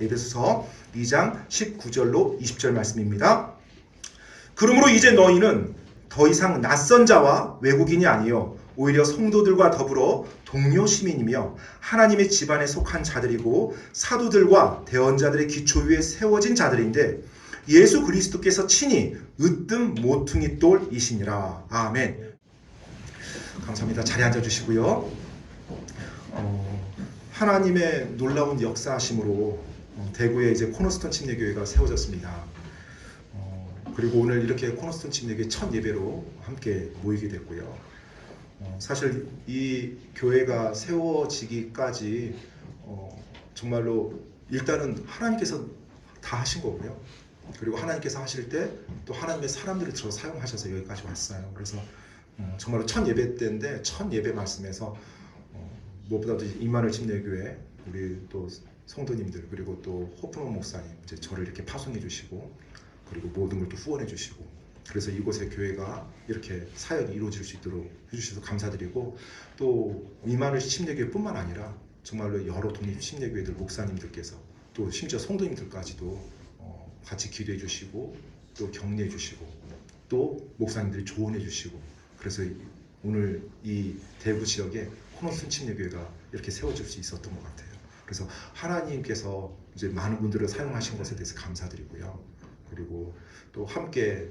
에베소서 2장 19절로 20절 말씀입니다. 그러므로 이제 너희는 더 이상 낯선 자와 외국인이 아니요 오히려 성도들과 더불어 동료 시민이며 하나님의 집안에 속한 자들이고 사도들과 대언자들의 기초 위에 세워진 자들인데 예수 그리스도께서 친히 으뜸 모퉁이 돌이시니라. 아멘. 감사합니다. 자리에 앉아주시고요. 하나님의 놀라운 역사하심으로 대구에 이제 코너스톤 침례교회가 세워졌습니다. 그리고 오늘 이렇게 코너스톤 침례교회 첫 예배로 함께 모이게 됐고요. 사실 이 교회가 세워지기까지 정말로 일단은 하나님께서 다 하신 거고요. 그리고 하나님께서 하실 때 또 하나님의 사람들을 저 사용하셔서 여기까지 왔어요. 그래서 정말로 첫 예배 때인데 첫 예배 말씀에서 무엇보다도 임마누엘 침례교회 우리 또 성도님들 그리고 또 호프먼 목사님 이제 저를 이렇게 파송해 주시고 그리고 모든 걸 또 후원해 주시고 그래서 이곳의 교회가 이렇게 사역이 이루어질 수 있도록 해주셔서 감사드리고 또 임마누엘 침례교회뿐만 아니라 정말로 여러 독립 침례교회들 목사님들께서 또 심지어 성도님들까지도 같이 기도해 주시고 또 격려해 주시고 또 목사님들이 조언해 주시고 그래서 오늘 이 대구 지역에 코너스톤 침례교회가 이렇게 세워질 수 있었던 것 같아요. 그래서 하나님께서 이제 많은 분들을 사용하신 것에 대해서 감사드리고요. 그리고 또 함께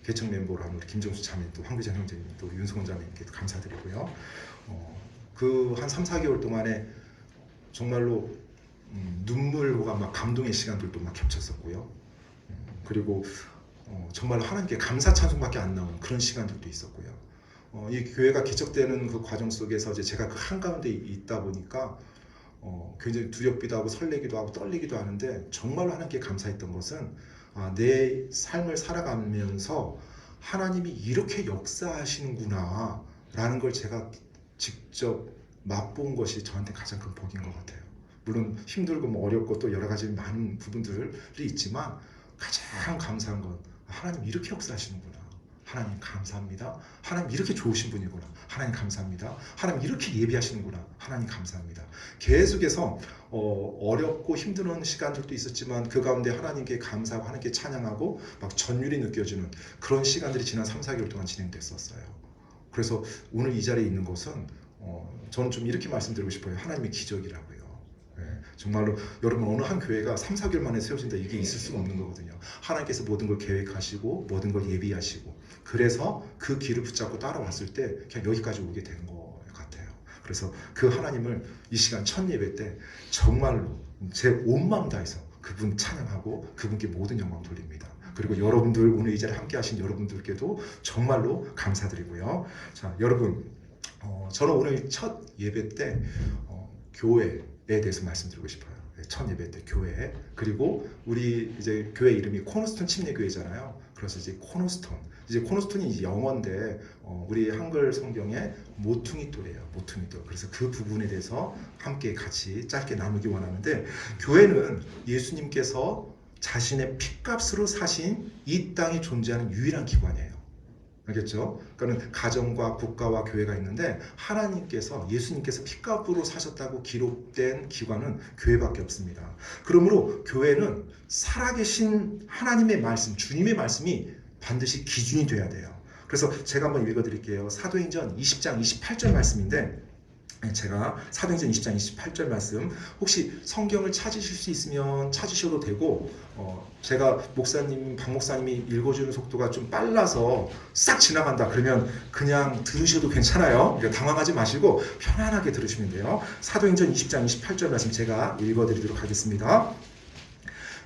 개척 멤버로 하는 우리 김정수 자매, 또 황규장 형제님, 또 윤성원 자매님께도 감사드리고요. 그 한 3, 4개월 동안에 정말로 눈물과 막 감동의 시간들도 막 겹쳤었고요. 그리고 정말 하나님께 감사 찬송밖에 안 나오는 그런 시간들도 있었고요. 이 교회가 개척되는 그 과정 속에서 이제 제가 그 한가운데 있다 보니까 굉장히 두렵기도 하고 설레기도 하고 떨리기도 하는데 정말로 하나님께 감사했던 것은 내 삶을 살아가면서 하나님이 이렇게 역사하시는구나 라는 걸 제가 직접 맛본 것이 저한테 가장 큰 복인 것 같아요. 물론 힘들고 뭐 어렵고 또 여러 가지 많은 부분들이 있지만 가장 감사한 건 하나님 이렇게 역사하시는구나. 하나님 감사합니다. 하나님 이렇게 좋으신 분이구나. 하나님 감사합니다. 하나님 이렇게 예비하시는구나. 하나님 감사합니다. 계속해서 어렵고 힘든 시간들도 있었지만 그 가운데 하나님께 감사하고 하나님께 찬양하고 막 전율이 느껴지는 그런 시간들이 지난 3, 4개월 동안 진행됐었어요. 그래서 오늘 이 자리에 있는 것은 저는 좀 이렇게 말씀드리고 싶어요. 하나님의 기적이라고요. 정말로 여러분 어느 한 교회가 3, 4개월 만에 세워진다 이게 있을 수가 없는 거거든요. 하나님께서 모든 걸 계획하시고 모든 걸 예비하시고 그래서 그 길을 붙잡고 따라왔을 때 그냥 여기까지 오게 된 것 같아요. 그래서 그 하나님을 이 시간 첫 예배 때 정말로 제 온 마음 다해서 그분 찬양하고 그분께 모든 영광 돌립니다. 그리고 여러분들 오늘 이 자리에 함께 하신 여러분들께도 정말로 감사드리고요. 자, 여러분 저는 오늘 첫 예배 때 교회에 대해서 말씀드리고 싶어요. 첫 예배 때 교회 그리고 우리 이제 교회 이름이 코너스톤 침례교회잖아요. 그래서 이제 코너스톤이 이제 영어인데 우리 한글 성경에 모퉁이돌이에요. 모퉁이돌. 그래서 그 부분에 대해서 함께 같이 짧게 나누기 원하는데 교회는 예수님께서 자신의 피값으로 사신 이 땅에 존재하는 유일한 기관이에요. 알겠죠? 그러니까 가정과 국가와 교회가 있는데 하나님께서 예수님께서 피값으로 사셨다고 기록된 기관은 교회밖에 없습니다. 그러므로 교회는 살아계신 하나님의 말씀, 주님의 말씀이 반드시 기준이 돼야 돼요. 그래서 제가 한번 읽어드릴게요. 사도행전 20장 28절 말씀인데 제가 사도행전 20장 28절 말씀 혹시 성경을 찾으실 수 있으면 찾으셔도 되고 제가 박 목사님이 읽어주는 속도가 좀 빨라서 싹 지나간다 그러면 그냥 들으셔도 괜찮아요. 당황하지 마시고 편안하게 들으시면 돼요. 사도행전 20장 28절 말씀 제가 읽어드리도록 하겠습니다.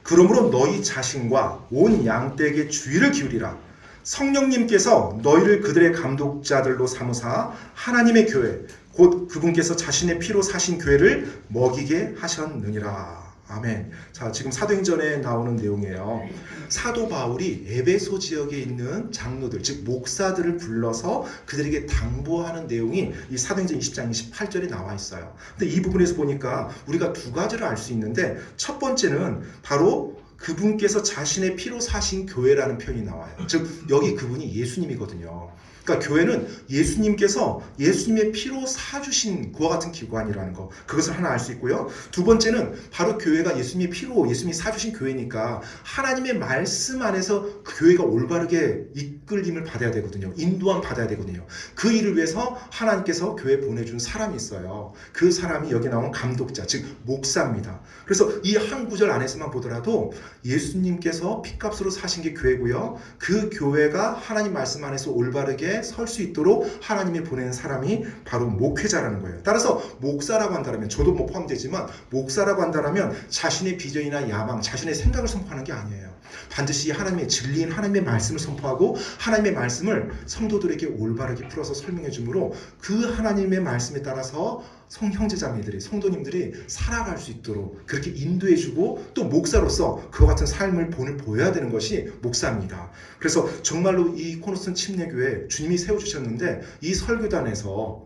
그러므로 너희 자신과 온 양떼에게 주의를 기울이라. 성령님께서 너희를 그들의 감독자들로 삼으사 하나님의 교회 곧 그분께서 자신의 피로 사신 교회를 먹이게 하셨느니라. 아멘. 자, 지금 사도행전에 나오는 내용이에요. 사도 바울이 에베소 지역에 있는 장로들, 즉 목사들을 불러서 그들에게 당부하는 내용이 이 사도행전 20장 28절에 나와 있어요. 근데 이 부분에서 보니까 우리가 두 가지를 알 수 있는데 첫 번째는 바로 그분께서 자신의 피로 사신 교회라는 표현이 나와요. 즉 여기 그분이 예수님이거든요. 그러니까 교회는 예수님의 피로 사주신 그와 같은 기관이라는 거, 그것을 하나 알 수 있고요. 두 번째는 바로 교회가 예수님이 사주신 교회니까 하나님의 말씀 안에서 그 교회가 올바르게 이끌림을 받아야 되거든요. 인도함 받아야 되거든요. 그 일을 위해서 하나님께서 교회에 보내준 사람이 있어요. 그 사람이 여기 나온 감독자, 즉 목사입니다. 그래서 이 한 구절 안에서만 보더라도 예수님께서 피값으로 사신 게 교회고요. 그 교회가 하나님 말씀 안에서 올바르게 설 수 있도록 하나님이 보낸 사람이 바로 목회자라는 거예요. 따라서 목사라고 한다면, 저도 뭐 포함되지만 목사라고 한다면 자신의 비전이나 야망, 자신의 생각을 선포하는 게 아니에요. 반드시 하나님의 진리인 하나님의 말씀을 선포하고 하나님의 말씀을 성도들에게 올바르게 풀어서 설명해 주므로 그 하나님의 말씀에 따라서 형제자매들이, 성도님들이 살아갈 수 있도록 그렇게 인도해 주고, 또 목사로서 그와 같은 삶을 보여야 되는 것이 목사입니다. 그래서 정말로 이 코너스톤 침례교회 주님이 세워주셨는데, 이 설교단에서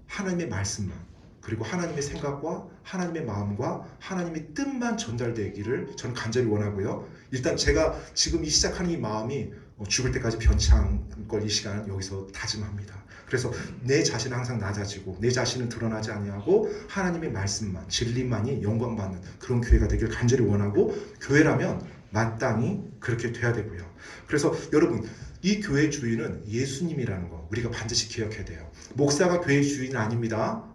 하나님의 말씀만, 그리고 하나님의 생각과 하나님의 마음과 하나님의 뜻만 전달되기를 저는 간절히 원하고요. 일단 제가 지금 이 시작하는 이 마음이 죽을 때까지 변치 않을 걸 이 시간 여기서 다짐합니다. 그래서 내 자신은 항상 낮아지고 내 자신은 드러나지 아니하고 하나님의 말씀만, 진리만이 영광받는 그런 교회가 되길 간절히 원하고, 교회라면 마땅히 그렇게 돼야 되고요. 그래서 여러분, 이 교회의 주인은 예수님이라는 거 우리가 반드시 기억해야 돼요. 목사가 교회의 주인은 아닙니다.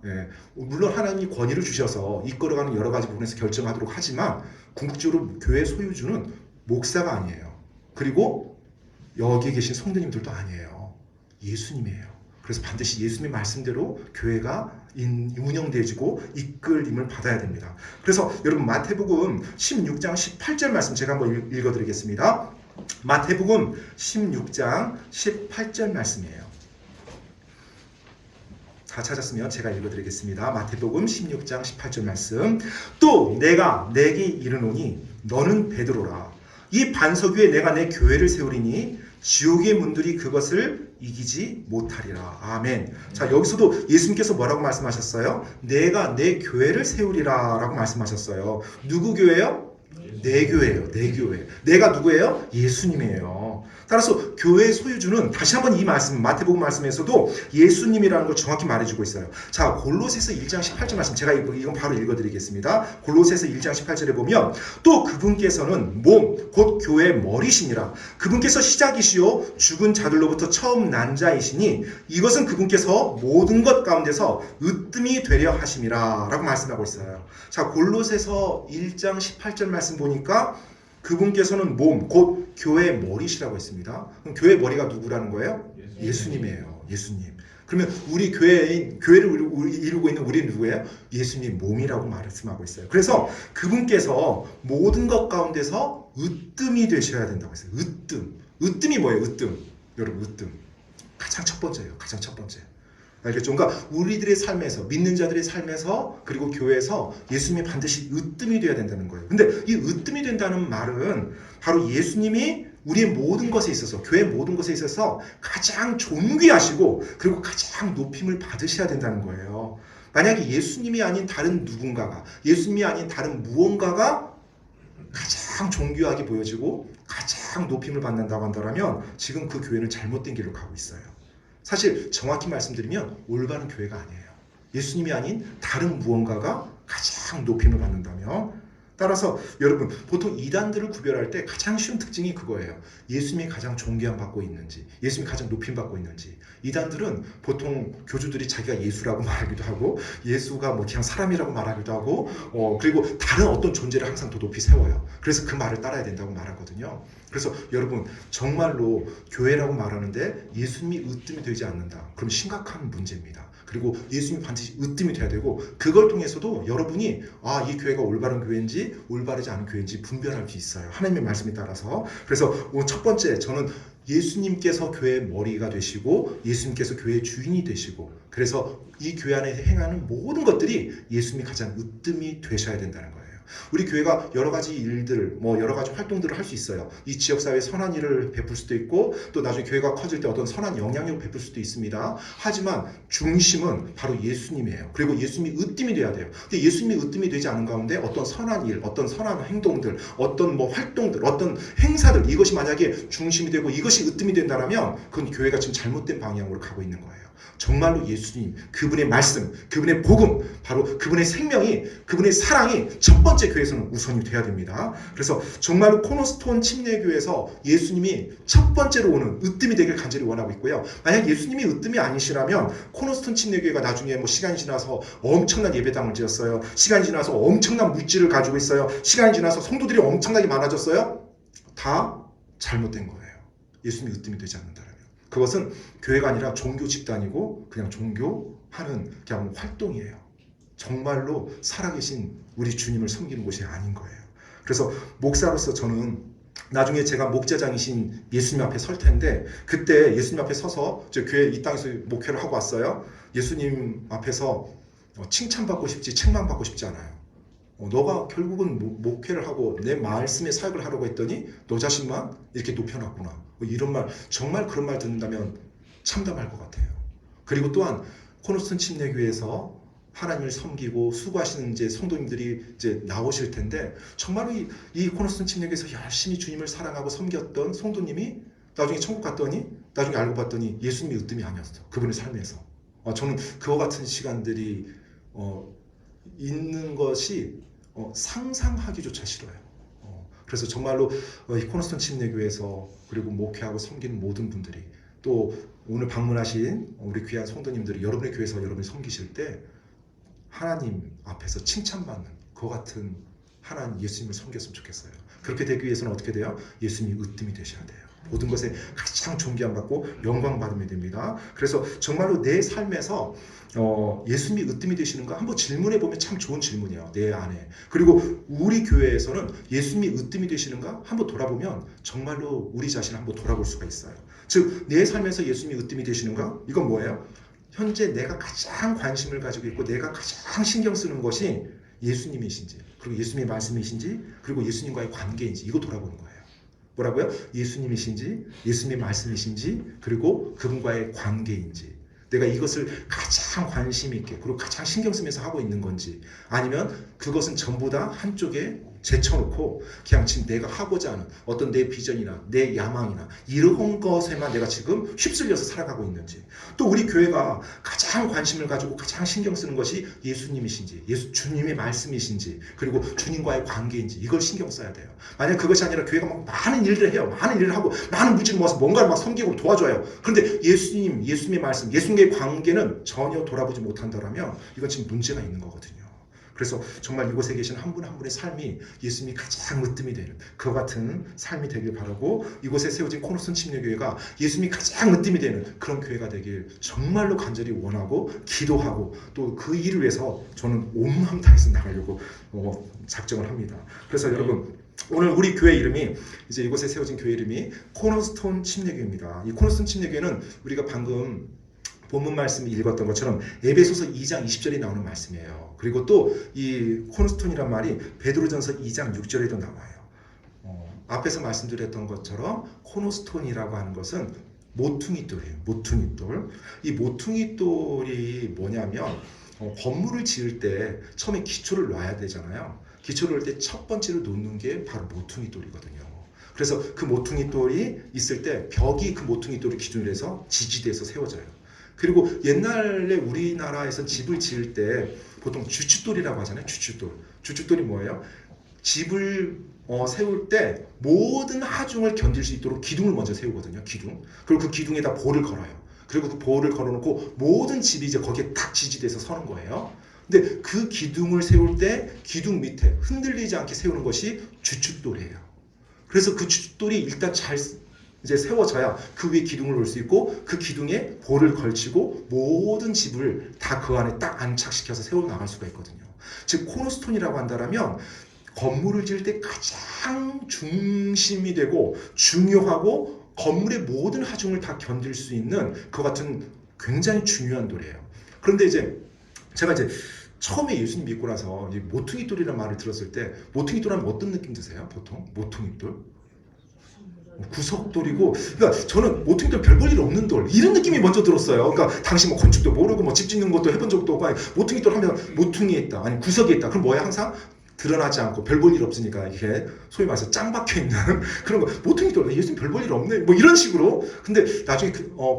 물론 하나님이 권위를 주셔서 이끌어가는 여러 가지 부분에서 결정하도록 하지만 궁극적으로 교회의 소유주는 목사가 아니에요. 그리고 여기 계신 성도님들도 아니에요. 예수님이에요. 그래서 반드시 예수님의 말씀대로 교회가 운영되어지고 이끌림을 받아야 됩니다. 그래서 여러분, 마태복음 16장 18절 말씀 제가 한번 읽어드리겠습니다. 마태복음 16장 18절 말씀이에요. 다 찾았으면 제가 읽어드리겠습니다. 마태복음 16장 18절 말씀. 또 내가 내게 이르노니 너는 베드로라. 이 반석 위에 내가 내 교회를 세우리니 지옥의 문들이 그것을 이기지 못하리라. 아멘. 자, 여기서도 예수님께서 뭐라고 말씀하셨어요? 내가 내 교회를 세우리라 라고 말씀하셨어요. 누구 교회요? 내 교회예요. 내 교회. 내가 누구예요? 예수님이에요. 따라서 교회의 소유주는 다시 한번 이 말씀, 마태복음 말씀에서도 예수님이라는 걸 정확히 말해주고 있어요. 자, 골로새서 1장 18절 말씀, 제가 이건 바로 읽어드리겠습니다. 골로새서 1장 18절에 보면, 또 그분께서는 몸, 곧 교회의 머리시니라. 그분께서 시작이시요 죽은 자들로부터 처음 난 자이시니 이것은 그분께서 모든 것 가운데서 으뜸이 되려 하심이라 라고 말씀하고 있어요. 자, 골로새서 1장 18절 말씀 보니까 그분께서는 몸, 곧 교회의 머리시라고 했습니다. 그럼 교회의 머리가 누구라는 거예요? 예수님이에요. 예수님. 그러면 우리 교회를 이루고 있는 우리는 누구예요? 예수님 몸이라고 말씀하고 있어요. 그래서 그분께서 모든 것 가운데서 으뜸이 되셔야 된다고 했어요. 으뜸. 으뜸이 뭐예요? 으뜸. 여러분, 으뜸. 가장 첫 번째예요. 가장 첫 번째. 알겠죠? 그러니까 우리들의 삶에서, 믿는 자들의 삶에서, 그리고 교회에서 예수님이 반드시 으뜸이 되어야 된다는 거예요. 근데 이 으뜸이 된다는 말은 바로 예수님이 우리의 모든 것에 있어서, 교회의 모든 것에 있어서 가장 존귀하시고 그리고 가장 높임을 받으셔야 된다는 거예요. 만약에 예수님이 아닌 다른 누군가가, 예수님이 아닌 다른 무언가가 가장 존귀하게 보여지고 가장 높임을 받는다고 한다면 지금 그 교회는 잘못된 길로 가고 있어요. 사실 정확히 말씀드리면 올바른 교회가 아니에요. 예수님이 아닌 다른 무언가가 가장 높임을 받는다면, 따라서 여러분, 보통 이단들을 구별할 때 가장 쉬운 특징이 그거예요. 예수님이 가장 존귀함 받고 있는지, 예수님이 가장 높임 받고 있는지. 이단들은 보통 교주들이 자기가 예수라고 말하기도 하고, 예수가 뭐 그냥 사람이라고 말하기도 하고, 그리고 다른 어떤 존재를 항상 더 높이 세워요. 그래서 그 말을 따라야 된다고 말하거든요. 그래서 여러분, 정말로 교회라고 말하는데 예수님이 으뜸이 되지 않는다. 그럼 심각한 문제입니다. 그리고 예수님이 반드시 으뜸이 돼야 되고, 그걸 통해서도 여러분이 이 교회가 올바른 교회인지 올바르지 않은 교회인지 분별할 수 있어요. 하나님의 말씀에 따라서. 그래서 오늘 첫 번째, 저는 예수님께서 교회의 머리가 되시고 예수님께서 교회의 주인이 되시고, 그래서 이 교회 안에 행하는 모든 것들이 예수님이 가장 으뜸이 되셔야 된다는 거예요. 우리 교회가 여러 가지 일들, 여러 가지 활동들을 할 수 있어요. 이 지역사회에 선한 일을 베풀 수도 있고 또 나중에 교회가 커질 때 어떤 선한 영향력을 베풀 수도 있습니다. 하지만 중심은 바로 예수님이에요. 그리고 예수님이 으뜸이 돼야 돼요. 근데 예수님이 으뜸이 되지 않은 가운데 어떤 선한 일, 어떤 선한 행동들, 어떤 활동들, 어떤 행사들, 이것이 만약에 중심이 되고 이것이 으뜸이 된다면 그건 교회가 지금 잘못된 방향으로 가고 있는 거예요. 정말로 예수님, 그분의 말씀, 그분의 복음, 바로 그분의 생명이, 그분의 사랑이 첫 번째 교회에서는 우선이 돼야 됩니다. 그래서 정말로 코너스톤 침례교회에서 예수님이 첫 번째로 오는 으뜸이 되길 간절히 원하고 있고요. 만약 예수님이 으뜸이 아니시라면 코너스톤 침례교회가 나중에 시간이 지나서 엄청난 예배당을 지었어요. 시간이 지나서 엄청난 물질을 가지고 있어요. 시간이 지나서 성도들이 엄청나게 많아졌어요. 다 잘못된 거예요. 예수님이 으뜸이 되지 않는다면. 그것은 교회가 아니라 종교 집단이고 그냥 종교하는 그냥 활동이에요. 정말로 살아계신 우리 주님을 섬기는 곳이 아닌 거예요. 그래서 목사로서 저는 나중에 제가 목자장이신 예수님 앞에 설 텐데 그때 예수님 앞에 서서 저 교회 이 땅에서 목회를 하고 왔어요. 예수님 앞에서 칭찬받고 싶지 책망받고 싶지 않아요. 너가 결국은 목회를 하고 내 말씀의 사역을 하려고 했더니 너 자신만 이렇게 높여놨구나. 이런 말, 정말 그런 말 듣는다면 참담할 것 같아요. 그리고 또한 코너스톤 침례교회에서 하나님을 섬기고 수고하시는 이제 성도님들이 이제 나오실 텐데 정말로 이 코너스톤 침례교회에서 열심히 주님을 사랑하고 섬겼던 성도님이 나중에 천국 갔더니 나중에 알고 봤더니 예수님이 으뜸이 아니었어. 그분의 삶에서. 저는 그와 같은 시간들이 있는 것이 상상하기조차 싫어요. 그래서 정말로 이 코너스톤 침례교회에서 그리고 목회하고 섬기는 모든 분들이 또 오늘 방문하신 우리 귀한 성도님들이 여러분의 교회에서 여러분이 섬기실 때 하나님 앞에서 칭찬받는 그와 같은 하나님 예수님을 섬겼으면 좋겠어요. 그렇게 되기 위해서는 어떻게 돼요? 예수님이 으뜸이 되셔야 돼요. 모든 것에 가장 존귀함 받고 영광 받으면 됩니다. 그래서 정말로 내 삶에서 예수님이 으뜸이 되시는가 한번 질문해 보면 참 좋은 질문이에요. 내 안에. 그리고 우리 교회에서는 예수님이 으뜸이 되시는가 한번 돌아보면 정말로 우리 자신을 한번 돌아볼 수가 있어요. 즉 내 삶에서 예수님이 으뜸이 되시는가? 이건 뭐예요? 현재 내가 가장 관심을 가지고 있고 내가 가장 신경 쓰는 것이 예수님이신지 그리고 예수님의 말씀이신지 그리고 예수님과의 관계인지 이거 돌아보는 거예요. 뭐라고요? 예수님이신지 예수님의 말씀이신지 그리고 그분과의 관계인지 내가 이것을 가장 관심 있게 그리고 가장 신경 쓰면서 하고 있는 건지 아니면 그것은 전부 다 한쪽에 제쳐놓고 그냥 지금 내가 하고자 하는 어떤 내 비전이나 내 야망이나 이런 것에만 내가 지금 휩쓸려서 살아가고 있는지 또 우리 교회가 가장 관심을 가지고 가장 신경 쓰는 것이 예수님이신지 주님의 말씀이신지 그리고 주님과의 관계인지 이걸 신경 써야 돼요. 만약 그것이 아니라 교회가 막 많은 일들을 해요. 많은 일을 하고 많은 물질을 모아서 뭔가를 막 섬기고 도와줘요. 그런데 예수님의 말씀, 예수님의 관계는 전혀 돌아보지 못한다면 이건 지금 문제가 있는 거거든요. 그래서 정말 이곳에 계신 한 분 한 분의 삶이 예수님이 가장 으뜸이 되는 그와 같은 삶이 되길 바라고 이곳에 세워진 코너스톤 침례교회가 예수님이 가장 으뜸이 되는 그런 교회가 되길 정말로 간절히 원하고 기도하고 또 그 일을 위해서 저는 온 마음 다해서 나가려고 작정을 합니다. 그래서 여러분 오늘 우리 교회 이름이 이제 이곳에 세워진 교회 이름이 코너스톤 침례교회입니다. 이 코너스톤 침례교회는 우리가 방금 본문 말씀을 읽었던 것처럼 에베소서 2장 20절에 나오는 말씀이에요. 그리고 또 이 코너스톤이란 말이 베드로전서 2장 6절에도 나와요. 앞에서 말씀드렸던 것처럼 코너스톤이라고 하는 것은 모퉁이돌이에요. 모퉁이돌. 이 모퉁이돌이 뭐냐면 건물을 지을 때 처음에 기초를 놔야 되잖아요. 기초를 놓을 때 첫 번째로 놓는 게 바로 모퉁이돌이거든요. 그래서 그 모퉁이돌이 있을 때 벽이 그 모퉁이돌을 기준으로 해서 지지대에서 세워져요. 그리고 옛날에 우리나라에서 집을 지을 때 보통 주춧돌이라고 하잖아요. 주춧돌. 주춧돌이 뭐예요? 집을 세울 때 모든 하중을 견딜 수 있도록 기둥을 먼저 세우거든요. 기둥. 그리고 그 기둥에다 볼을 걸어요. 그리고 그 볼을 걸어놓고 모든 집이 이제 거기에 딱 지지돼서 서는 거예요. 근데 그 기둥을 세울 때 기둥 밑에 흔들리지 않게 세우는 것이 주춧돌이에요. 그래서 그 주춧돌이 일단 잘 이제 세워져야 그 위에 기둥을 놓을 수 있고 그 기둥에 볼을 걸치고 모든 집을 다 그 안에 딱 안착시켜서 세워나갈 수가 있거든요. 즉 코너스톤이라고 한다면 건물을 지을 때 가장 중심이 되고 중요하고 건물의 모든 하중을 다 견딜 수 있는 그 같은 굉장히 중요한 돌이에요. 그런데 이제 제가 이제 처음에 예수님 믿고 나서 이 모퉁이돌이라는 말을 들었을 때 모퉁이돌 하면 어떤 느낌 드세요? 보통 모퉁이돌? 구석돌이고, 그러니까 저는 모퉁이돌 별 볼 일 없는 돌 이런 느낌이 먼저 들었어요. 그러니까 당시 뭐 건축도 모르고 뭐 집 짓는 것도 해본 적도 없고, 아니, 모퉁이돌 하면 모퉁이에 있다, 아니 구석에 있다. 그럼 뭐야? 항상 드러나지 않고 별 볼 일 없으니까 이렇게 소위 말해서 짱 박혀 있는 그런 거. 모퉁이돌, 예수님 별 볼 일 없네, 뭐 이런 식으로. 근데 나중에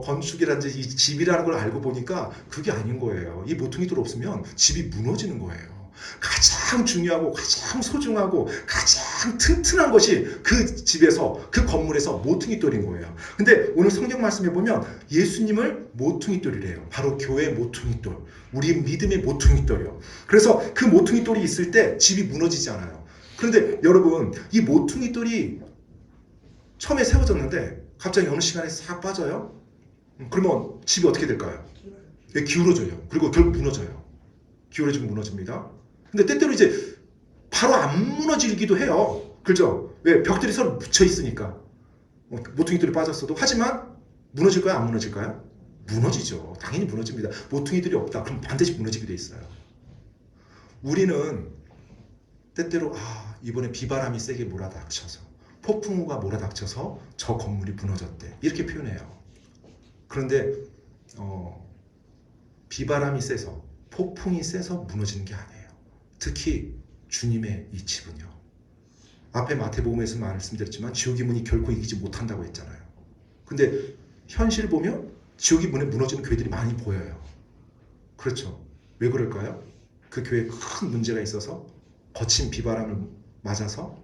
건축이라든지 이 집이라는 걸 알고 보니까 그게 아닌 거예요. 이 모퉁이돌 없으면 집이 무너지는 거예요. 가장 중요하고 가장 소중하고 가장 튼튼한 것이 그 집에서, 그 건물에서 모퉁이돌인 거예요. 근데 오늘 성경 말씀에 보면 예수님을 모퉁이돌이래요. 바로 교회의 모퉁이돌, 우리 믿음의 모퉁이돌이요. 그래서 그 모퉁이돌이 있을 때 집이 무너지지 않아요. 그런데 여러분, 이 모퉁이돌이 처음에 세워졌는데 갑자기 어느 시간에 싹 빠져요. 그러면 집이 어떻게 될까요? 기울어져요. 그리고 결국 무너져요. 기울어지면 무너집니다. 근데 때때로 이제 바로 안 무너지기도 해요. 그렇죠? 왜? 벽들이 서로 붙여 있으니까. 모퉁이돌이 빠졌어도. 하지만 무너질까요? 안 무너질까요? 무너지죠. 당연히 무너집니다. 모퉁이들이 없다, 그럼 반드시 무너지게 돼 있어요. 우리는 때때로 이번에 비바람이 세게 몰아닥쳐서, 폭풍우가 몰아닥쳐서 저 건물이 무너졌대, 이렇게 표현해요. 그런데 비바람이 세서, 폭풍이 세서 무너지는 게 아니에요. 특히 주님의 이 집은요. 앞에 마태복음에서 말씀드렸지만 지옥의 문이 결코 이기지 못한다고 했잖아요. 근데 현실 보면 지옥의 문에 무너지는 교회들이 많이 보여요. 그렇죠? 왜 그럴까요? 그 교회에 큰 문제가 있어서 거친 비바람을 맞아서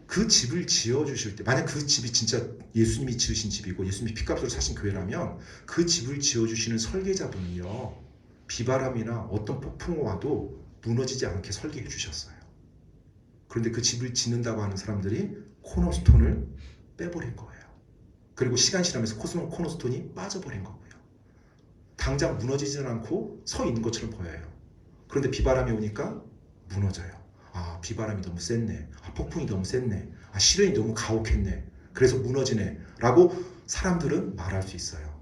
그 집을 지어주실 때, 만약 그 집이 진짜 예수님이 지으신 집이고 예수님이 핏값으로 사신 교회라면 그 집을 지어주시는 설계자분이요, 비바람이나 어떤 폭풍이 와도 무너지지 않게 설계해 주셨어요. 그런데 그 집을 짓는다고 하는 사람들이 코너스톤을 빼버린 거예요. 그리고 시간이 지나면서 코너스톤이 빠져버린 거고요. 당장 무너지지는 않고 서 있는 것처럼 보여요. 그런데 비바람이 오니까 무너져요. 비바람이 너무 셌네, 폭풍이 너무 셌네, 시련이 너무 가혹했네, 그래서 무너지네 라고 사람들은 말할 수 있어요.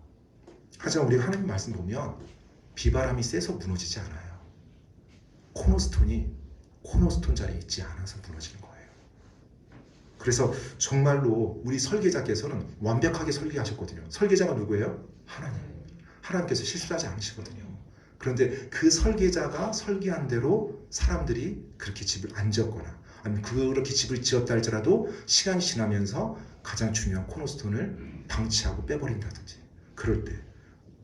하지만 우리가 하나님 말씀 보면 비바람이 세서 무너지지 않아요. 코너스톤이 코너스톤 자리에 있지 않아서 무너지는 거예요. 그래서 정말로 우리 설계자께서는 완벽하게 설계하셨거든요. 설계자가 누구예요? 하나님. 하나님께서 실수하지 않으시거든요. 그런데 그 설계자가 설계한 대로 사람들이 그렇게 집을 안 지었거나, 아니면 그렇게 집을 지었다 할지라도 시간이 지나면서 가장 중요한 코너스톤을 방치하고 빼버린다든지 그럴 때.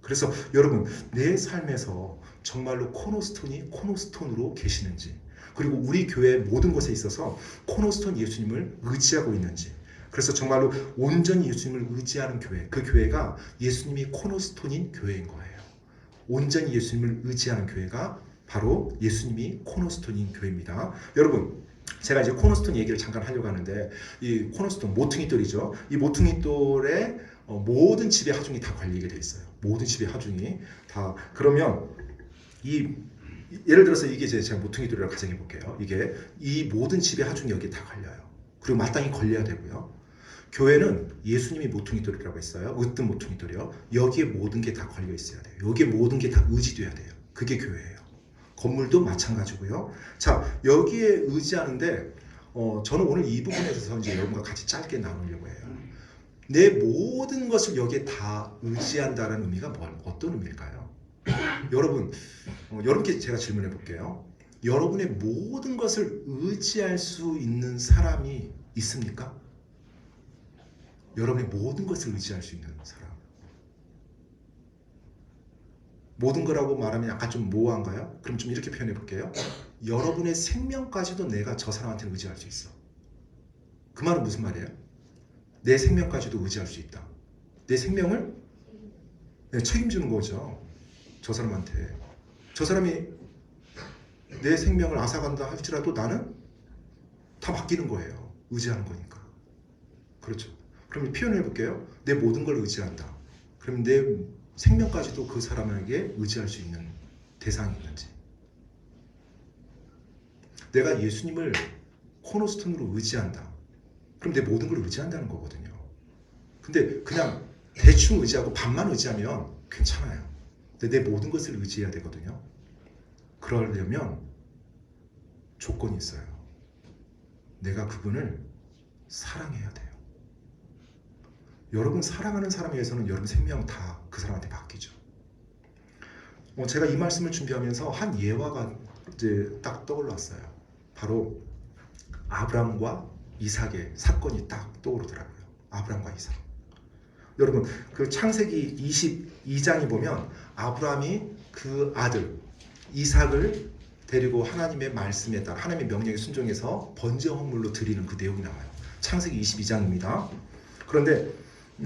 그래서 여러분, 내 삶에서 정말로 코너스톤이 코너스톤으로 계시는지, 그리고 우리 교회의 모든 것에 있어서 코너스톤 예수님을 의지하고 있는지, 그래서 정말로 온전히 예수님을 의지하는 교회, 그 교회가 예수님이 코너스톤인 교회인 거예요. 온전히 예수님을 의지하는 교회가 바로 예수님이 코너스톤인 교회입니다. 여러분, 제가 이제 코너스톤 얘기를 잠깐 하려고 하는데, 이 코너스톤, 모퉁이돌이죠. 이 모퉁이돌에 모든 집의 하중이 다 걸리게 돼 있어요. 모든 집의 하중이 다. 그러면 예를 들어서 이게 제가 모퉁이돌이라고 가정해 볼게요. 이게 이 모든 집의 하중이 여기에 다 걸려요. 그리고 마땅히 걸려야 되고요. 교회는 예수님이 모퉁이돌이라고 했어요. 으뜸 모퉁이돌이요. 여기에 모든 게 다 걸려 있어야 돼요. 여기에 모든 게 다 의지돼야 돼요. 그게 교회예요. 건물도 마찬가지고요. 자, 여기에 의지하는데 저는 오늘 이 부분에 대해서 이제 여러분과 같이 짧게 나누려고 해요. 내 모든 것을 여기에 다 의지한다는 의미가 어떤 의미일까요? 여러분, 여러분께 제가 질문해 볼게요. 여러분의 모든 것을 의지할 수 있는 사람이 있습니까? 여러분의 모든 것을 의지할 수 있는 사람. 모든 거라고 말하면 약간 좀 모호한가요? 그럼 좀 이렇게 표현해 볼게요. 여러분의 생명까지도 내가 저 사람한테 의지할 수 있어. 그 말은 무슨 말이에요? 내 생명까지도 의지할 수 있다. 내 생명을 책임지는 거죠. 저 사람한테. 저 사람이 내 생명을 앗아간다 할지라도 나는 다 맡기는 거예요. 의지하는 거니까. 그렇죠. 그럼 표현해 볼게요. 내 모든 걸 의지한다. 그럼 내 생명까지도 그 사람에게 의지할 수 있는 대상이 있는지. 내가 예수님을 코너스톤으로 의지한다. 그럼 내 모든 걸 의지한다는 거거든요. 근데 그냥 대충 의지하고 반만 의지하면 괜찮아요. 근데 내 모든 것을 의지해야 되거든요. 그러려면 조건이 있어요. 내가 그분을 사랑해야 돼요. 여러분 사랑하는 사람에 의해서는 여러분 생명 다 그 사람한테 맡기죠. 제가 이 말씀을 준비하면서 한 예화가 이제 딱 떠올랐어요. 바로 아브람과 이삭의 사건이 딱 떠오르더라고요. 아브람과 이삭. 여러분 그 창세기 22장에 보면 아브람이 그 아들 이삭을 데리고 하나님의 말씀에 따라 하나님의 명령에 순종해서 번제 헌물로 드리는 그 내용이 나와요. 창세기 22장입니다. 그런데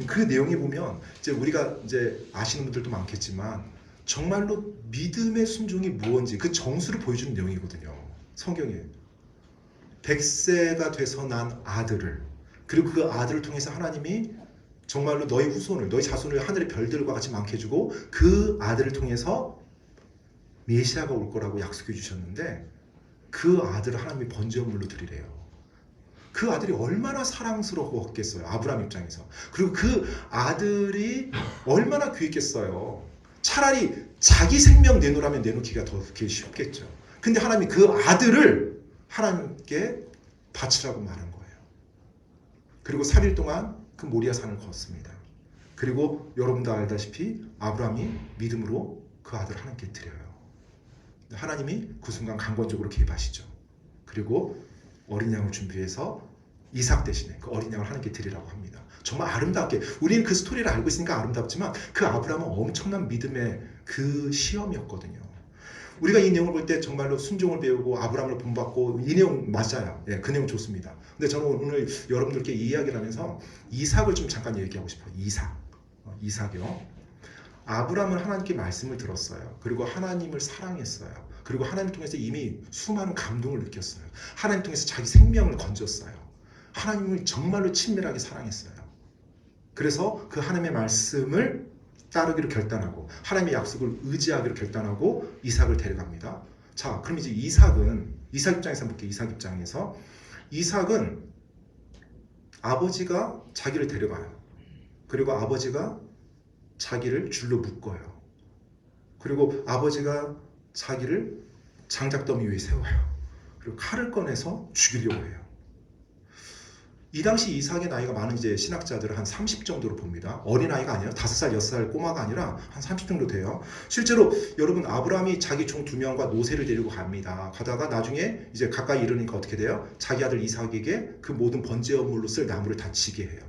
그 내용에 보면 이제 우리가 이제 아시는 분들도 많겠지만 정말로 믿음의 순종이 무언지 그 정수를 보여주는 내용이거든요. 성경에 100세가 돼서 난 아들을, 그리고 그 아들을 통해서 하나님이 정말로 너희 후손을, 너희 자손을 하늘의 별들과 같이 많게 해주고 그 아들을 통해서 메시아가 올 거라고 약속해 주셨는데 그 아들을 하나님이 번제물로 드리래요. 그 아들이 얼마나 사랑스러웠겠어요. 아브라함 입장에서. 그리고 그 아들이 얼마나 귀했겠어요. 차라리 자기 생명 내놓으라면 내놓기가 더 쉽겠죠. 근데 하나님이 그 아들을 하나님께 바치라고 말한 거예요. 그리고 3일 동안 그 모리아 산을 걷습니다. 그리고 여러분도 알다시피 아브라함이 믿음으로 그 아들을 하나님께 드려요. 하나님이 그 순간 강권적으로 개입하시죠. 그리고 어린 양을 준비해서 이삭 대신에 그 어린 양을 하나님께 드리라고 합니다. 정말 아름답게, 우리는 그 스토리를 알고 있으니까 아름답지만 그 아브라함은 엄청난 믿음의 그 시험이었거든요. 우리가 이 내용을 볼 때 정말로 순종을 배우고 아브라함을 본받고 이 내용 맞아요. 예, 그 내용 좋습니다. 근데 저는 오늘 여러분들께 이 이야기를 하면서 이삭을 좀 잠깐 얘기하고 싶어요. 이삭이요. 아브라함은 하나님께 말씀을 들었어요. 그리고 하나님을 사랑했어요. 그리고 하나님을 통해서 이미 수많은 감동을 느꼈어요. 하나님 통해서 자기 생명을 건졌어요. 하나님을 정말로 친밀하게 사랑했어요. 그래서 그 하나님의 말씀을 따르기로 결단하고 하나님의 약속을 의지하기로 결단하고 이삭을 데려갑니다. 자, 그럼 이제 이삭 입장에서 볼게요. 이삭은 아버지가 자기를 데려가요. 그리고 아버지가 자기를 줄로 묶어요. 그리고 아버지가 자기를 장작더미 위에 세워요. 그리고 칼을 꺼내서 죽이려고 해요. 이 당시 이삭의 나이가 많은 이제 신학자들은 한 30 정도로 봅니다. 어린아이가 아니라 5살, 6살 꼬마가 아니라 한 30 정도 돼요. 실제로 여러분 아브라함이 자기 종 2명과 노새를 데리고 갑니다. 가다가 나중에 이제 가까이 이르니까 어떻게 돼요? 자기 아들 이삭에게 그 모든 번제물로 쓸 나무를 다 지게 해요.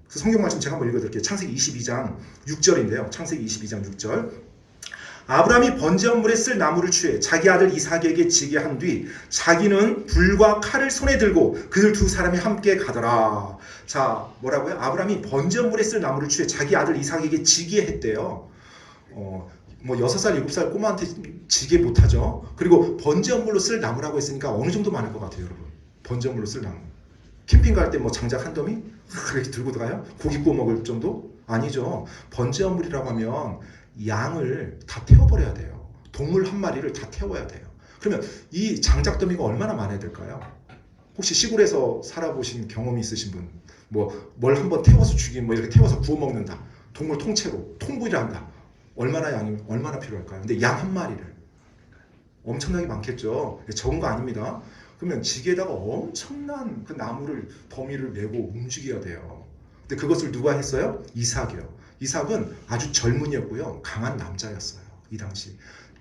그 성경 말씀 제가 한번 읽어드릴게요. 창세기 22장 6절인데요. 창세기 22장 6절. 아브라함이 번제물에 쓸 나무를 취해 자기 아들 이삭에게 지게 한 뒤 자기는 불과 칼을 손에 들고 그들 두 사람이 함께 가더라. 자, 뭐라고요? 아브라함이 번제물에 쓸 나무를 취해 자기 아들 이삭에게 지게 했대요. 뭐 6살, 7살 꼬마한테 지게 못하죠. 그리고 번제물로 쓸 나무라고 했으니까 어느 정도 많을 것 같아요, 여러분. 번제물로 쓸 나무. 캠핑 갈 때 뭐 장작 한 더미? 그렇게 들고 들어가요? 고기 구워 먹을 정도? 아니죠. 번제물이라고 하면 양을 다 태워버려야 돼요. 동물 한 마리를 다 태워야 돼요. 그러면 이 장작더미가 얼마나 많아야 될까요? 혹시 시골에서 살아보신 경험이 있으신 분, 뭘 한번 태워서 죽이면 이렇게 태워서 구워 먹는다. 동물 통째로 통구이를 한다. 얼마나 필요할까요? 근데 양 한 마리를 엄청나게 많겠죠. 적은 거 아닙니다. 그러면 지게에다가 엄청난 그 나무를 더미를 메고 움직여야 돼요. 근데 그것을 누가 했어요? 이삭이요. 이삭은 아주 젊은이였고요. 강한 남자였어요. 이 당시.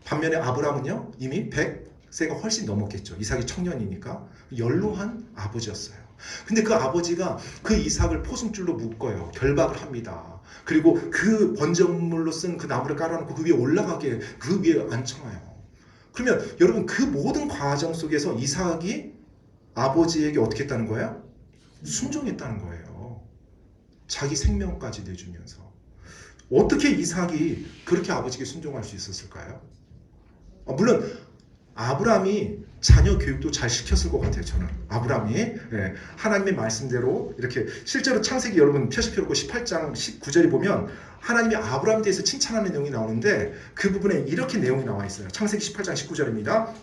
반면에 아브라함은요. 이미 100세가 훨씬 넘었겠죠. 이삭이 청년이니까. 연로한 아버지였어요. 근데 그 아버지가 그 이삭을 포승줄로 묶어요. 결박을 합니다. 그리고 그 번제물로 쓴 그 나무를 깔아놓고 그 위에 올라가게 그 위에 앉혀놔요. 그러면 여러분 그 모든 과정 속에서 이삭이 아버지에게 어떻게 했다는 거예요? 순종했다는 거예요. 자기 생명까지 내주면서. 어떻게 이삭이 그렇게 아버지에게 순종할 수 있었을까요? 물론 아브라함이 자녀 교육도 잘 시켰을 것 같아요. 저는 아브라함이 하나님의 말씀대로 이렇게 실제로 창세기 여러분 펴시펴놓고 18장 19절에 보면 하나님이 아브라함에 대해서 칭찬하는 내용이 나오는데 그 부분에 이렇게 내용이 나와 있어요. 창세기 18장 19절입니다.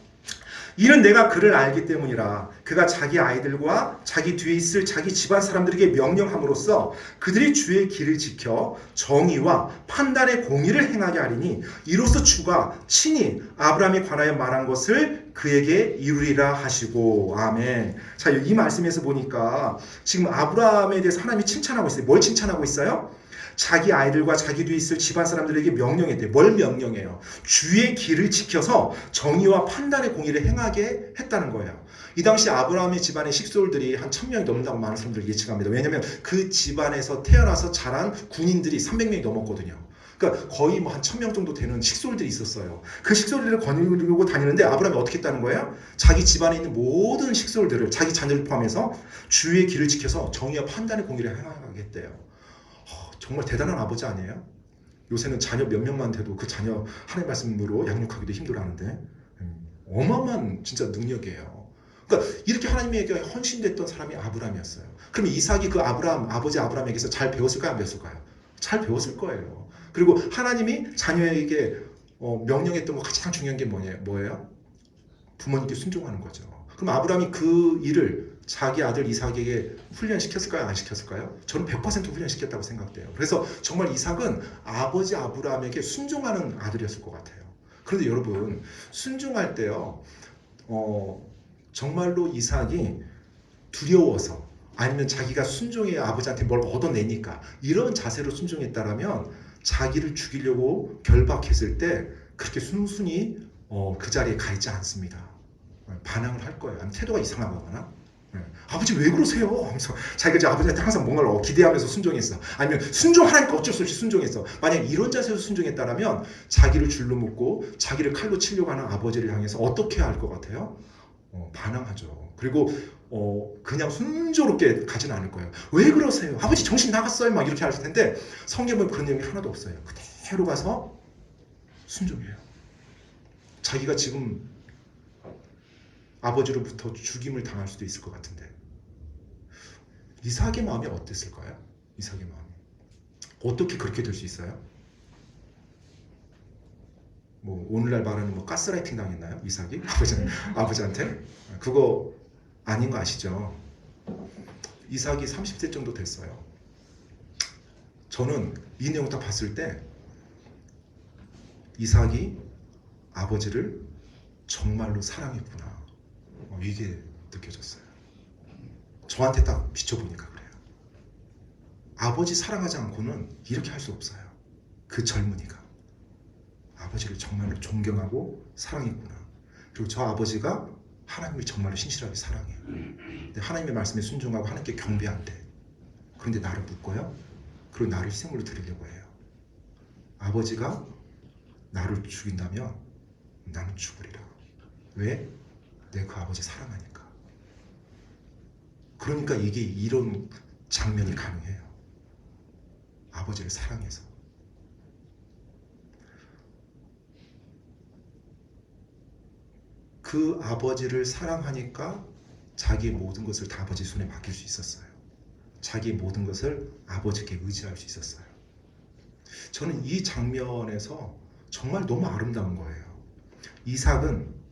이는 내가 그를 알기 때문이라. 그가 자기 아이들과 자기 뒤에 있을 자기 집안 사람들에게 명령함으로써 그들이 주의 길을 지켜 정의와 판단의 공의를 행하게 하리니 이로써 주가 친히 아브라함에 관하여 말한 것을 그에게 이루리라 하시고. 아멘. 자, 이 말씀에서 보니까 지금 아브라함에 대해서 하나님이 칭찬하고 있어요. 뭘 칭찬하고 있어요? 자기 아이들과 자기 뒤에 있을 집안 사람들에게 명령했대요. 뭘 명령해요? 주의 길을 지켜서 정의와 판단의 공의를 행하게 했다는 거예요. 이 당시 아브라함의 집안의 식솔들이 한 1000명이 넘는다고 많은 사람들이 예측합니다. 왜냐하면 그 집안에서 태어나서 자란 군인들이 300명이 넘었거든요. 그러니까 거의 뭐 한 1000명 정도 되는 식솔들이 있었어요. 그 식솔들을 거느리고 다니는데 아브라함이 어떻게 했다는 거예요? 자기 집안에 있는 모든 식솔들을, 자기 자녀를 포함해서 주의 길을 지켜서 정의와 판단의 공의를 행하겠대요. 정말 대단한 아버지 아니에요? 요새는 자녀 몇 명만 돼도 그 자녀 하나님 말씀으로 양육하기도 힘들어하는데 어마어마한 진짜 능력이에요. 그러니까 이렇게 하나님에게 헌신됐던 사람이 아브라함이었어요. 그러면 이삭이 그 아버지 아브라함에게서 잘 배웠을까요? 안 배웠을까요? 잘 배웠을 거예요. 그리고 하나님이 자녀에게 명령했던 거 가장 중요한 게 뭐예요? 부모님께 순종하는 거죠. 그럼 아브라함이 그 일을 자기 아들 이삭에게 훈련시켰을까요? 안 시켰을까요? 저는 100% 훈련시켰다고 생각돼요. 그래서 정말 이삭은 아버지 아브라함에게 순종하는 아들이었을 것 같아요. 그런데 여러분, 순종할 때요, 정말로 이삭이 두려워서 아니면 자기가 순종해 아버지한테 뭘 얻어내니까 이런 자세로 순종했다라면 자기를 죽이려고 결박했을 때 그렇게 순순히 그 자리에 가 있지 않습니다. 반항을 할 거예요. 아니면 태도가 이상하거나. 아버지 왜 그러세요? 하면서 자기가 이제 아버지한테 항상 뭔가를 기대하면서 순종했어. 아니면 순종하라니까 어쩔 수 없이 순종했어. 만약 이런 자세로 순종했다면 자기를 줄로 묶고 자기를 칼로 치려고 하는 아버지를 향해서 어떻게 할 것 같아요? 반항하죠. 그리고 그냥 순조롭게 가지는 않을 거예요. 왜 그러세요? 아버지 정신 나갔어요? 막 이렇게 할 텐데 성경은 그런 내용이 하나도 없어요. 그대로 가서 순종해요. 자기가 지금 아버지로부터 죽임을 당할 수도 있을 것 같은데 이삭의 마음이 어땠을까요? 이삭의 마음이 어떻게 그렇게 될 수 있어요? 뭐 오늘날 말하는 뭐 가스라이팅 당했나요? 이삭이? 아버지한테? 그거 아닌 거 아시죠? 이삭이 30세 정도 됐어요. 저는 이 내용 딱 봤을 때 이삭이 아버지를 정말로 사랑했구나. 이게 느껴졌어요. 저한테 딱 비춰보니까 그래요. 아버지 사랑하지 않고는 이렇게 할 수 없어요. 그 젊은이가 아버지를 정말로 존경하고 사랑했구나. 그리고 저 아버지가 하나님을 정말로 신실하게 사랑해요. 근데 하나님의 말씀에 순종하고 하나님께 경배한대. 그런데 나를 묶어요? 그리고 나를 희생으로 드리려고 해요. 아버지가 나를 죽인다면 나는 죽으리라. 왜? 내 그 아버지 사랑하니까. 그러니까 이게 이런 장면이 가능해요. 아버지를 사랑해서. 그 아버지를 사랑하니까 자기의 모든 것을 다 아버지 손에 맡길 수 있었어요. 자기의 모든 것을 아버지께 의지할 수 있었어요. 저는 이 장면에서 정말 너무 아름다운 거예요. 이삭은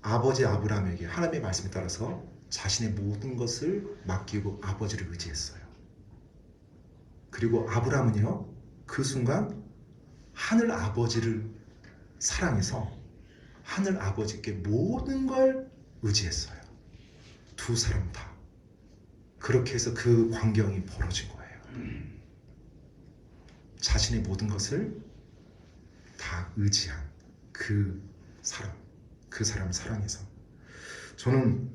아버지 아브라함에게 하나님의 말씀에 따라서 자신의 모든 것을 맡기고 아버지를 의지했어요. 그리고 아브라함은요, 그 순간 하늘 아버지를 사랑해서 하늘 아버지께 모든 걸 의지했어요. 두 사람 다. 그렇게 해서 그 광경이 벌어진 거예요. 자신의 모든 것을 다 의지한 그 사람. 그 사람을 사랑해서. 저는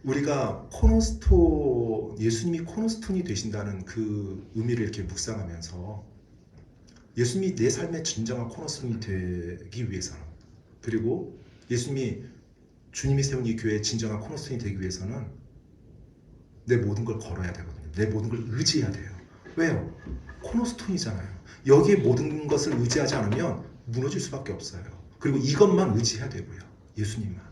우리가 예수님이 코너스톤이 되신다는 그 의미를 이렇게 묵상하면서 예수님이 내 삶의 진정한 코너스톤이 되기 위해서는, 그리고 주님이 세운 이 교회의 진정한 코너스톤이 되기 위해서는 내 모든 걸 걸어야 되거든요. 내 모든 걸 의지해야 돼요. 왜요? 코너스톤이잖아요. 여기에 모든 것을 의지하지 않으면 무너질 수밖에 없어요. 그리고 이것만 의지해야 되고요. 예수님만.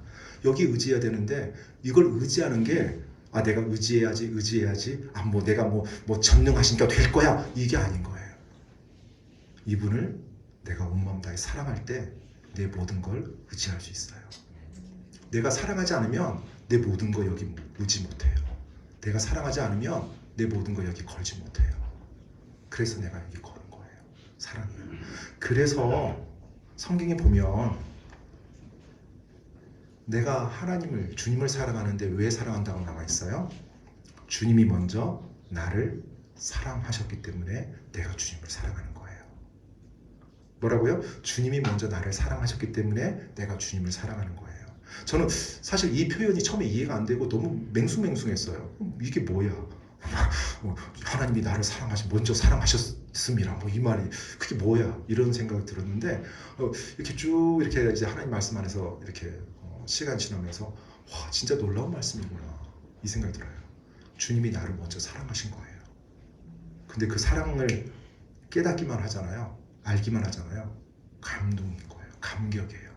여기 의지해야 되는데 이걸 의지하는 게 내가 의지해야지. 내가 전능하시니까 될 거야. 이게 아닌 거예요. 이분을 내가 온 마음 다해 사랑할 때 내 모든 걸 의지할 수 있어요. 내가 사랑하지 않으면 내 모든 거 여기 의지 못해요. 내가 사랑하지 않으면 내 모든 거 여기 걸지 못해요. 그래서 내가 여기 거는 거예요. 사랑이에요. 그래서 성경에 보면 내가 하나님을, 주님을 사랑하는데 왜 사랑한다고 나와 있어요? 주님이 먼저 나를 사랑하셨기 때문에 내가 주님을 사랑하는 거예요. 뭐라고요? 주님이 먼저 나를 사랑하셨기 때문에 내가 주님을 사랑하는 거예요. 저는 사실 이 표현이 처음에 이해가 안 되고 너무 맹숭맹숭했어요. 이게 뭐야? 하나님이 나를 먼저 사랑하셨음이라 이 말이 그게 뭐야? 이런 생각이 들었는데 이렇게 쭉 이렇게 이제 하나님 말씀 안에서 이렇게 시간 지나면서 와 진짜 놀라운 말씀이구나 이 생각이 들어요. 주님이 나를 먼저 사랑하신 거예요. 근데 그 사랑을 깨닫기만 하잖아요. 알기만 하잖아요. 감동인 거예요. 감격이에요.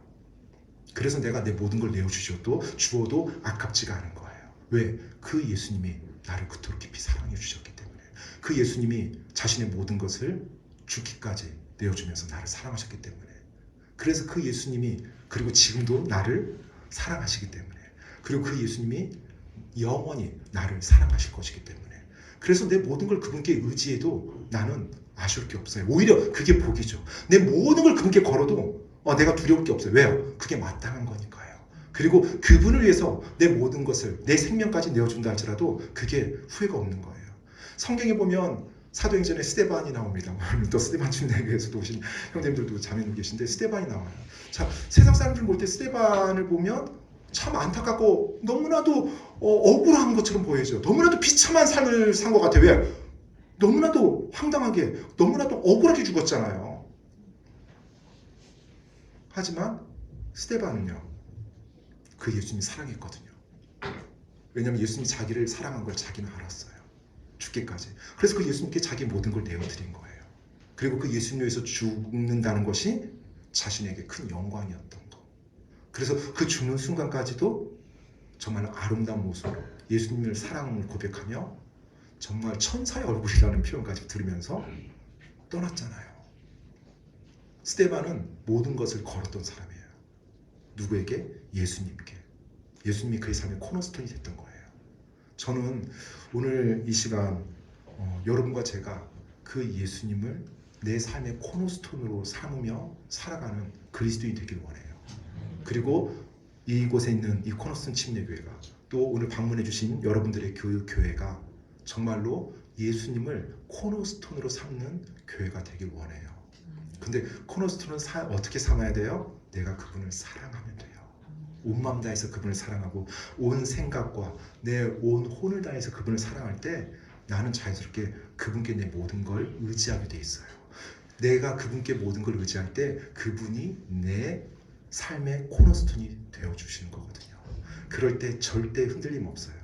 그래서 내가 내 모든 걸 내어주셔도 주어도 아깝지가 않은 거예요. 왜? 그 예수님이 나를 그토록 깊이 사랑해 주셨기 때문에. 그 예수님이 자신의 모든 것을 죽기까지 내어주면서 나를 사랑하셨기 때문에. 그래서 그 예수님이 그리고 지금도 나를 사랑하시기 때문에. 그리고 그 예수님이 영원히 나를 사랑하실 것이기 때문에. 그래서 내 모든 걸 그분께 의지해도 나는 아쉬울 게 없어요. 오히려 그게 복이죠. 내 모든 걸 그분께 걸어도 내가 두려울 게 없어요. 왜요? 그게 마땅한 거니까요. 그리고 그분을 위해서 내 모든 것을, 내 생명까지 내어준다 할지라도 그게 후회가 없는 거예요. 성경에 보면 사도행전에 스데반이 나옵니다. 또 스데반 침례교회에서도 오신 형님들도 자매님 계신데 스데반이 나와요. 자, 세상 사람들 볼 때 스데반을 보면 참 안타깝고 너무나도 억울한 것처럼 보여져. 너무나도 비참한 삶을 산 것 같아요. 왜? 너무나도 황당하게, 너무나도 억울하게 죽었잖아요. 하지만 스데반은요, 그 예수님이 사랑했거든요. 왜냐하면 예수님이 자기를 사랑한 걸 자기는 알았어요. 죽기까지. 그래서 그 예수님께 자기 모든 걸 내어드린 거예요. 그리고 그 예수님 위해서 죽는다는 것이 자신에게 큰 영광이었던 거. 그래서 그 죽는 순간까지도 정말 아름다운 모습으로 예수님을 사랑을 고백하며 정말 천사의 얼굴이라는 표현까지 들으면서 떠났잖아요. 스데반은 모든 것을 걸었던 사람이에요. 누구에게? 예수님께. 예수님이 그의 삶의 코너스톤이 됐던 거예요. 저는 오늘 이 시간 여러분과 제가 그 예수님을 내 삶의 코너스톤으로 삼으며 살아가는 그리스도인이 되길 원해요. 그리고 이곳에 있는 이 코너스톤 침례교회가 또 오늘 방문해 주신 여러분들의 교회가 정말로 예수님을 코너스톤으로 삼는 교회가 되길 원해요. 근데 코너스톤은 어떻게 삼아야 돼요? 내가 그분을 사랑하면 돼요. 온 마음 다해서 그분을 사랑하고 온 생각과 내 온 혼을 다해서 그분을 사랑할 때 나는 자연스럽게 그분께 내 모든 걸 의지하게 돼 있어요. 내가 그분께 모든 걸 의지할 때 그분이 내 삶의 코너스톤이 되어주시는 거거든요. 그럴 때 절대 흔들림 없어요.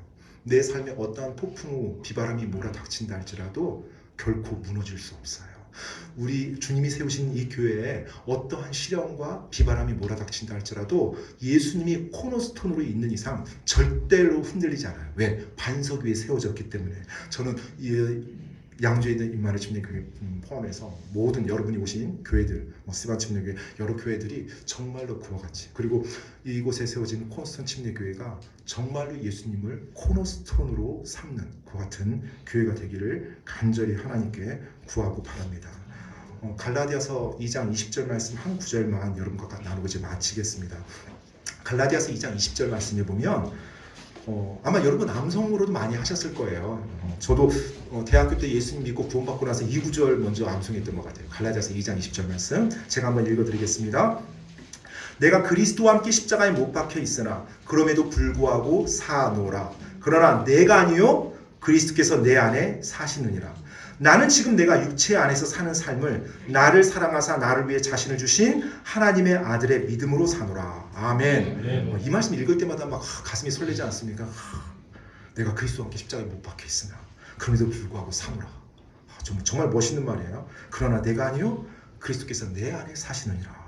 내 삶에 어떠한 폭풍 후 비바람이 몰아닥친다 할지라도 결코 무너질 수 없어요. 우리 주님이 세우신 이 교회에 어떠한 시련과 비바람이 몰아닥친다 할지라도 예수님이 코너스톤으로 있는 이상 절대로 흔들리지 않아요. 왜? 반석 위에 세워졌기 때문에. 저는 양주에 있는 임마누엘 침례교회 포함해서 모든 여러분이 오신 교회들, 스데반 침례교회 여러 교회들이 정말로 그와 같이, 그리고 이곳에 세워진 코너스톤 침례교회가 정말로 예수님을 코너스톤으로 삼는 그와 같은 교회가 되기를 간절히 하나님께 구하고 바랍니다. 갈라디아서 2장 20절 말씀 한 구절만 여러분과 나누고 이제 마치겠습니다. 갈라디아서 2장 20절 말씀에 보면 아마 여러분 암송으로도 많이 하셨을 거예요. 저도 대학교 때 예수님 믿고 구원받고 나서 이 구절 먼저 암송했던 것 같아요. 갈라디아서 2장 20절 말씀 제가 한번 읽어드리겠습니다. 내가 그리스도와 함께 십자가에 못 박혀 있으나 그럼에도 불구하고 사노라. 그러나 내가 아니요 그리스도께서 내 안에 사시느니라. 나는 지금 내가 육체 안에서 사는 삶을 나를 사랑하사 나를 위해 자신을 주신 하나님의 아들의 믿음으로 사노라. 아멘. 이 말씀 읽을 때마다 막 가슴이 설레지 않습니까? 내가 그리스도와 함께 십자가에 못 박혀 있으나 그럼에도 불구하고 사노라. 정말 멋있는 말이에요. 그러나 내가 아니요 그리스도께서 내 안에 사시느니라.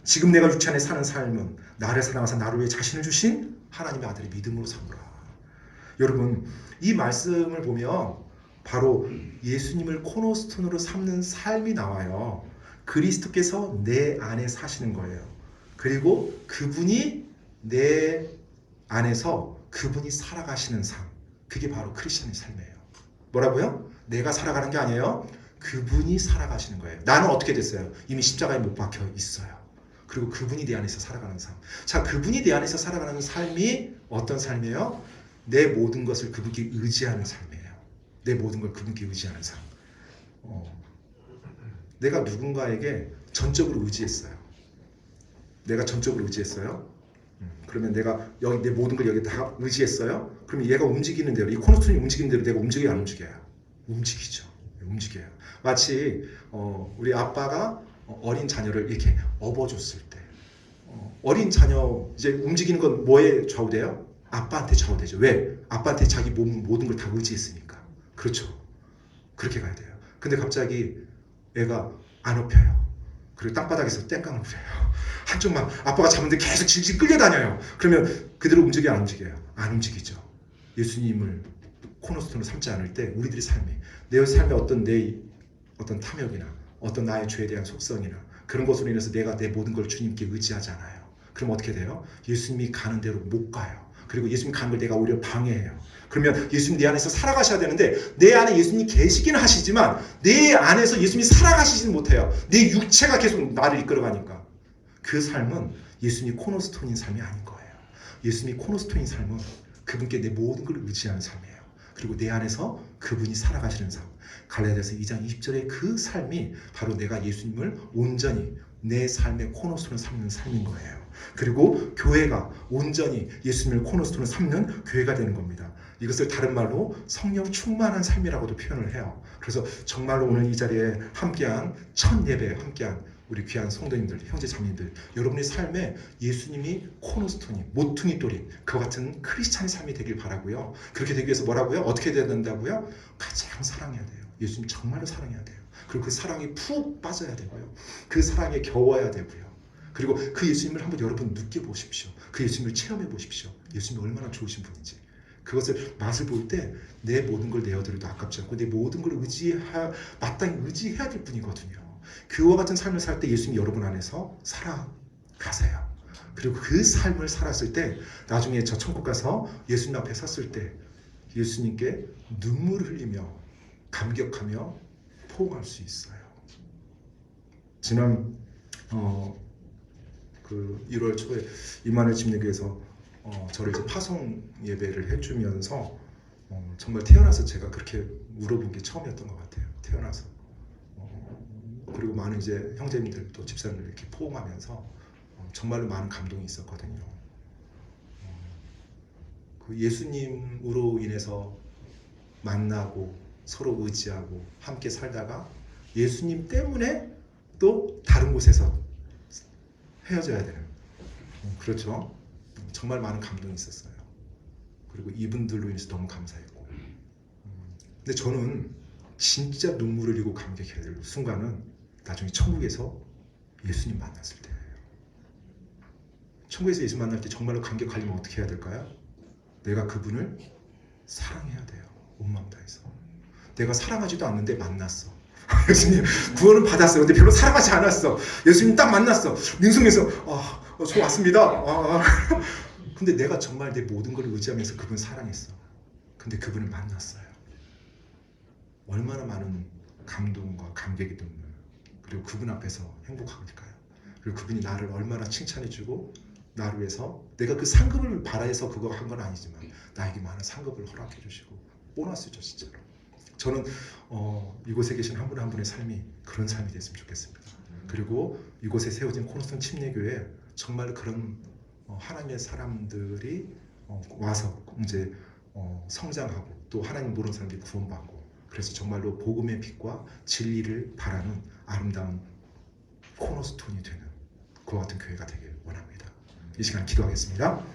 지금 내가 육체 안에 사는 삶은 나를 사랑하사 나를 위해 자신을 주신 하나님의 아들의 믿음으로 사노라. 여러분 이 말씀을 보면 바로 예수님을 코너스톤으로 삼는 삶이 나와요. 그리스도께서 내 안에 사시는 거예요. 그리고 그분이 내 안에서 그분이 살아가시는 삶. 그게 바로 크리스천의 삶이에요. 뭐라고요? 내가 살아가는 게 아니에요. 그분이 살아가시는 거예요. 나는 어떻게 됐어요? 이미 십자가에 못 박혀 있어요. 그리고 그분이 내 안에서 살아가는 삶. 자, 그분이 내 안에서 살아가는 삶이 어떤 삶이에요? 내 모든 것을 그분께 의지하는 삶이에요. 내 모든 걸 그분께 의지하는 삶. 내가 누군가에게 전적으로 의지했어요. 내가 전적으로 의지했어요. 그러면 내가 여기 내 모든 걸 여기 다 의지했어요. 그러면 얘가 움직이는 대로, 이 코너스톤이 움직이는 대로 내가 움직여요, 안 움직여요? 움직이죠. 움직여요. 마치 우리 아빠가 어린 자녀를 이렇게 업어줬을 때, 어린 자녀 이제 움직이는 건 뭐에 좌우돼요? 아빠한테 좌우되죠. 왜? 아빠한테 자기 몸 모든 걸 다 의지했으니까. 그렇죠. 그렇게 가야 돼요. 근데 갑자기 애가 안 업혀요. 그리고 땅바닥에서 땡깡을 부려요. 한쪽만 아빠가 잡는데 계속 질질 끌려다녀요. 그러면 그대로 움직여요, 안 움직여요? 안 움직이죠. 예수님을 코너스톤으로 삼지 않을 때 우리들의 삶이, 내 삶의 어떤 탐욕이나 어떤 나의 죄에 대한 속성이나 그런 것으로 인해서 내가 내 모든 걸 주님께 의지하잖아요. 그럼 어떻게 돼요? 예수님이 가는 대로 못 가요. 그리고 예수님 가는 걸 내가 오히려 방해해요. 그러면 예수님 내 안에서 살아가셔야 되는데, 내 안에 예수님이 계시기는 하시지만 내 안에서 예수님이 살아가시지는 못해요. 내 육체가 계속 나를 이끌어가니까. 그 삶은 예수님이 코너스톤인 삶이 아닌 거예요. 예수님이 코너스톤인 삶은 그분께 내 모든 걸 의지하는 삶이에요. 그리고 내 안에서 그분이 살아가시는 삶. 갈라디아서 2장 20절의 그 삶이 바로 내가 예수님을 온전히 내 삶의 코너스톤을 삼는 삶인 거예요. 그리고 교회가 온전히 예수님을 코너스톤을 삼는 교회가 되는 겁니다. 이것을 다른 말로 성령 충만한 삶이라고도 표현을 해요. 그래서 정말로 오늘 이 자리에 함께한 첫 예배에 함께한 우리 귀한 성도님들, 형제 자매님들, 여러분의 삶에 예수님이 코너스톤이, 모퉁이 돌이, 그와 같은 크리스찬의 삶이 되길 바라고요. 그렇게 되기 위해서 뭐라고요? 어떻게 돼야 된다고요? 가장 사랑해야 돼요. 예수님 정말로 사랑해야 돼요. 그리고 그 사랑이 푹 빠져야 되고요. 그 사랑에 겨워야 되고요. 그리고 그 예수님을 한번 여러분 느껴보십시오. 그 예수님을 체험해 보십시오. 예수님이 얼마나 좋으신 분인지. 그것을 맛을 볼 때 내 모든 걸 내어드려도 아깝지 않고 내 모든 걸 마땅히 의지해야 될 분이거든요. 그와 같은 삶을 살 때 예수님이 여러분 안에서 살아가세요. 그리고 그 삶을 살았을 때 나중에 저 천국 가서 예수님 앞에 섰을 때 예수님께 눈물을 흘리며 감격하며 포옹할 수 있어요. 지난 그 1월 초에 임마누엘 침례교회에서 저를 이제 파송 예배를 해주면서 정말 태어나서 제가 그렇게 울어본 게 처음이었던 것 같아요. 태어나서. 그리고 많은 이제 형제님들 또 집사님들 이렇게 포옹하면서 정말로 많은 감동이 있었거든요. 그 예수님으로 인해서 만나고 서로 의지하고 함께 살다가 예수님 때문에 또 다른 곳에서 헤어져야 되는, 그렇죠. 정말 많은 감동이 있었어요. 그리고 이분들로 인해서 너무 감사했고, 근데 저는 진짜 눈물을 흘리고 감격해야 될 순간은 나중에 천국에서 예수님 만났을 때예요. 천국에서 예수 만날 때 정말로 감격하려면 어떻게 해야 될까요? 내가 그분을 사랑해야 돼요. 온 마음 다해서. 내가 사랑하지도 않는데 만났어. 예수님 구원은 받았어요. 근데 별로 사랑하지 않았어. 예수님 딱 만났어. 민송에서 저 왔습니다. 근데 내가 정말 내 모든 걸 의지하면서 그분 사랑했어. 근데 그분을 만났어요. 얼마나 많은 감동과 감격이 눈물, 그리고 그분 앞에서 행복할까요? 그리고 그분이 나를 얼마나 칭찬해주고 나를 위해서, 내가 그 상급을 바라해서 그거 한 건 아니지만 나에게 많은 상급을 허락해주시고 보너스죠 진짜로. 저는 이곳에 계신 한 분 한 분의 삶이 그런 삶이 됐으면 좋겠습니다. 그리고 이곳에 세워진 코너스톤 침례교회 정말 그런 하나님의 사람들이 와서 이제 성장하고 또 하나님 모르는 사람들이 구원받고, 그래서 정말로 복음의 빛과 진리를 바라는 아름다운 코너스톤이 되는 그와 같은 교회가 되길 원합니다. 이 시간 기도하겠습니다.